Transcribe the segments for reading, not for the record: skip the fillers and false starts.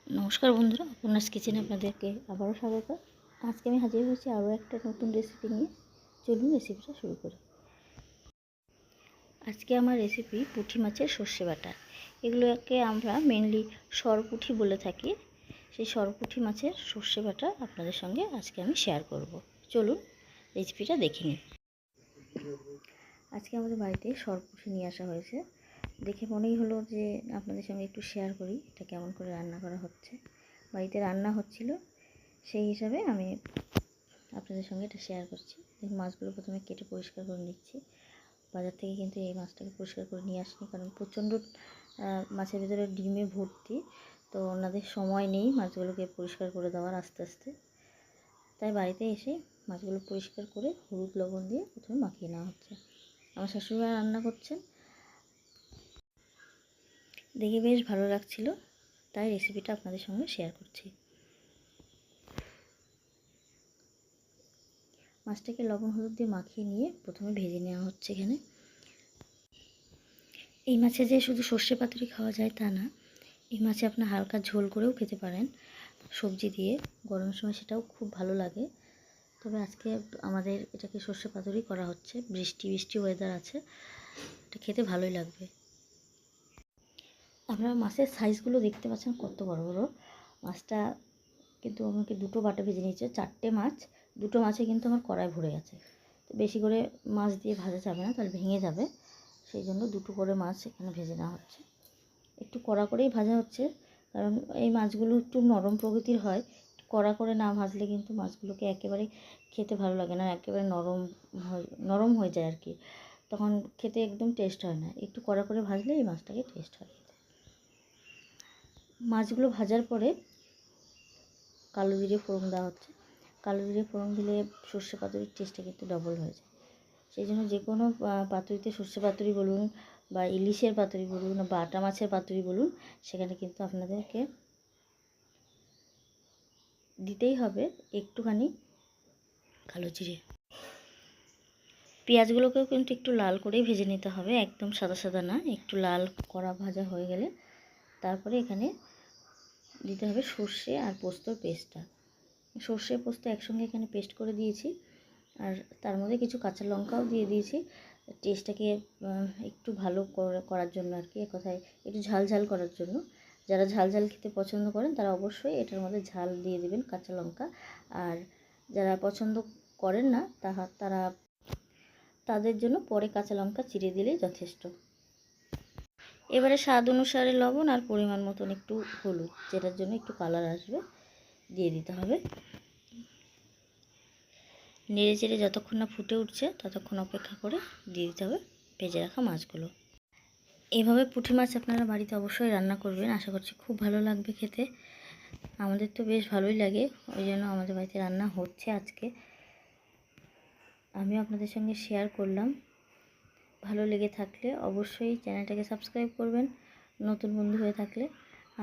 নমস্কার বন্ধুরা, অপর্ণাস কিচেনে আপনাদেরকে আবারও স্বাগত। আজকে আমি হাজির হয়েছি আরও একটা নতুন রেসিপি নিয়ে। চলুন রেসিপিটা শুরু করি। আজকে আমার রেসিপি পুঁটি মাছের সর্ষে বাটা। এগুলোকে আমরা মেনলি সরপুঁটি বলে থাকি। সেই সরপুঁটি মাছের সর্ষে বাটা আপনাদের সঙ্গে আজকে আমি শেয়ার করব। চলুন রেসিপিটা দেখে নিই। আজকে আমাদের বাড়িতে সরপুঁটি নিয়ে আসা হয়েছে। দেখে মনেই হলো যে আপনাদের সঙ্গে একটু শেয়ার করি এটা কেমন করে রান্না করা হচ্ছে। বাড়িতে রান্না হচ্ছিল, সেই হিসাবে আমি আপনাদের সঙ্গে এটা শেয়ার করছি। মাছগুলো প্রথমে কেটে পরিষ্কার করে নিচ্ছি। বাজার থেকে কিন্তু এই মাছটাকে পরিষ্কার করে নিয়ে আসিনি, কারণ প্রচণ্ড মাছের ভিতরে ডিমে ভর্তি, তো ওনাদের সময় নেই মাছগুলোকে পরিষ্কার করে দেওয়ার আস্তে আস্তে। তাই বাড়িতে এসে মাছগুলো পরিষ্কার করে হলুদ লবণ দিয়ে প্রথমে মাখিয়ে নেওয়া হচ্ছে। আমার শাশুড়িমা রান্না করছেন, দেখে বেশ ভালো লাগছিল, তাই রেসিপিটা আপনাদের সঙ্গে শেয়ার করছি। মাছটাকে লবণ হলুদ দিয়ে মাখিয়ে নিয়ে প্রথমে ভেজে নেওয়া হচ্ছে। এখানে এই মাছে যে শুধু সর্ষে পাতুরি খাওয়া যায় তা না, এই মাছে আপনার হালকা ঝোল করেও খেতে পারেন সবজি দিয়ে, গরমের সময় সেটাও খুব ভালো লাগে। তবে আজকে আমাদের এটাকে সর্ষে পাতুরি করা হচ্ছে, বৃষ্টি বৃষ্টি ওয়েদার আছে, এটা খেতে ভালোই লাগবে। আপনারা মাছের সাইজগুলো দেখতে পাচ্ছেন কত বড় বড়। মাছটা কিন্তু আমাকে দুটো বাটা ভেজে নিয়েছে, 4টে মাছ, দুটো মাছে কিন্তু আমার কড়াই ভরে গেছে। তো বেশি করে মাছ দিয়ে ভাজা যাবে না, তাহলে ভেঙে যাবে, সেই জন্য দুটো করে মাছ এখানে ভেজে নেওয়া হচ্ছে। একটু কড়া করেই ভাজা হচ্ছে, কারণ এই মাছগুলো একটু নরম প্রকৃতির হয়। কড়া করে না ভাজলে কিন্তু মাছগুলোকে একেবারে খেতে ভালো লাগে না, একেবারে নরম হয়ে যায় আর কি, তখন খেতে একদম টেস্ট হয় না। একটু কড়া করে ভাজলে এই মাছটাকে টেস্ট হয়। মাছগুলো ভাজার পরে কালো জিরে ফোড়ন দেওয়া হচ্ছে। কালো জিরে ফোড়ন দিলে সর্ষে পাতুরির টেস্টটা কিন্তু ডবল হয়ে যায়। সেই জন্য যে কোনো পাতুরিতে, সর্ষে পাতুরি বলুন বা ইলিশের পাতুরি বলুন বা বাটা মাছের পাতুরি বলুন, সেখানে কিন্তু আপনাদেরকে দিতেই হবে একটুখানি কালো জিরে। পেঁয়াজগুলোকেও কিন্তু একটু লাল করেই ভেজে নিতে হবে, একদম সাদা সাদা না, একটু লাল কড়া ভাজা হয়ে গেলে তারপরে এখানে দিতে হবে সর্ষে আর পোস্তর পেস্টটা। সর্ষে পোস্ত একসঙ্গে এখানে পেস্ট করে দিয়েছি, আর তার মধ্যে কিছু কাঁচা লঙ্কাও দিয়ে দিয়েছি, টেস্টটাকে একটু ভালো করার জন্য আর কি, কথায় একটু ঝাল ঝাল করার জন্য। যারা ঝাল ঝাল খেতে পছন্দ করেন তারা অবশ্যই এটার মধ্যে ঝাল দিয়ে দেবেন, কাঁচা লঙ্কা। আর যারা পছন্দ করেন না তারা তাদের জন্য পরে কাঁচা লঙ্কা চিড়ে দিলেই যথেষ্ট। এবারে স্বাদ অনুসারে লবণ আর পরিমাণ মতন একটু হলুদ, যেটার জন্য একটু কালার আসবে, দিয়ে দিতে হবে। নেড়ে চেড়ে যতক্ষণ না ফুটে উঠছে ততক্ষণ অপেক্ষা করে দিয়ে দিতে হবে ভেজে রাখা মাছগুলো। এইভাবে পুঁটি মাছ আপনারা বাড়িতে অবশ্যই রান্না করবেন, আশা করছি খুব ভালো লাগবে খেতে। আমাদের তো বেশ ভালোই লাগে, ওই জন্য আমাদের বাড়িতে রান্না হচ্ছে আজকে। আমিও আপনাদের সঙ্গে শেয়ার করলাম। ভালো লেগে থাকলে অবশ্যই চ্যানেলটাকে সাবস্ক্রাইব করবেন, নতুন বন্ধু হয়ে থাকলে,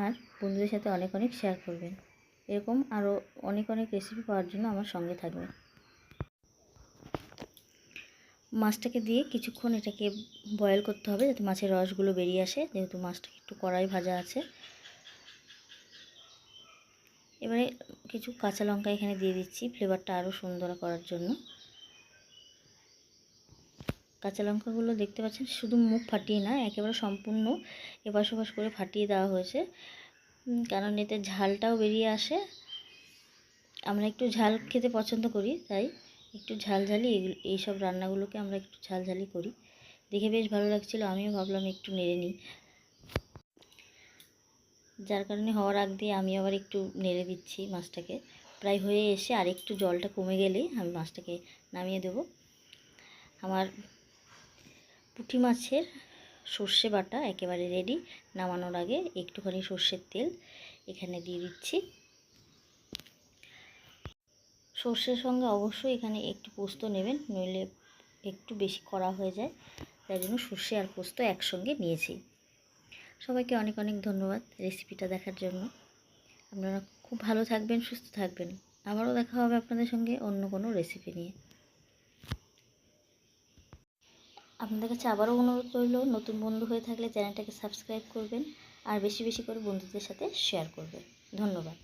আর বন্ধুদের সাথে অনেক অনেক শেয়ার করবেন। এরকম আরও অনেক অনেক রেসিপি পাওয়ার জন্য আমার সঙ্গে থাকবেন। মাছটাকে দিয়ে কিছুক্ষণ এটাকে বয়েল করতে হবে, যাতে মাছের রসগুলো বেরিয়ে আসে, যেহেতু মাছটাকে একটু কড়াই ভাজা আছে। এবারে কিছু কাঁচা লঙ্কা এখানে দিয়ে দিচ্ছি ফ্লেভারটা আরও সুন্দর করার জন্য। কাঁচা লঙ্কাগুলো দেখতে পাচ্ছেন শুধু মুখ ফাটিয়ে না, একেবারে সম্পূর্ণ এপাশ ওপাশ করে ফাটিয়ে দেওয়া হয়েছে, কারণ এতে ঝালটাও বেরিয়ে আসে। আমরা একটু ঝাল খেতে পছন্দ করি, তাই একটু ঝালঝালি এইসব রান্নাগুলোকে আমরা একটু ঝালঝালি করি। দেখে বেশ ভালো লাগছিলো, আমিও ভাবলাম একটু নেড়ে নিই, যার কারণে হওয়ার আগ দিয়ে আমি আবার একটু নেড়ে দিচ্ছি মাছটাকে। প্রায় হয়ে এসে আর একটু জলটা কমে গেলেই আমি মাছটাকে নামিয়ে দেব। আমার পুঁটি মাছের সর্ষে বাটা একেবারে রেডি। নামানোর আগে একটুখানি সর্ষের তেল এখানে দিয়ে দিচ্ছি। সর্ষের সঙ্গে অবশ্যই এখানে একটু পোস্ত নেবেন, নইলে একটু বেশি কড়া হয়ে যায়, তাই জন্য সর্ষে আর পোস্ত একসঙ্গে নিয়েছি। সবাইকে অনেক অনেক ধন্যবাদ রেসিপিটা দেখার জন্য। আপনারা খুব ভালো থাকবেন, সুস্থ থাকবেন। আবারও দেখা হবে আপনাদের সঙ্গে অন্য কোনো রেসিপি নিয়ে। আপনাদের কাছে আবারও অনুরোধ রইল, নতুন বন্ধু হয়ে থাকলে চ্যানেলটাকে সাবস্ক্রাইব করবেন, আর বেশি বেশি করে বন্ধুদের সাথে শেয়ার করবেন। ধন্যবাদ।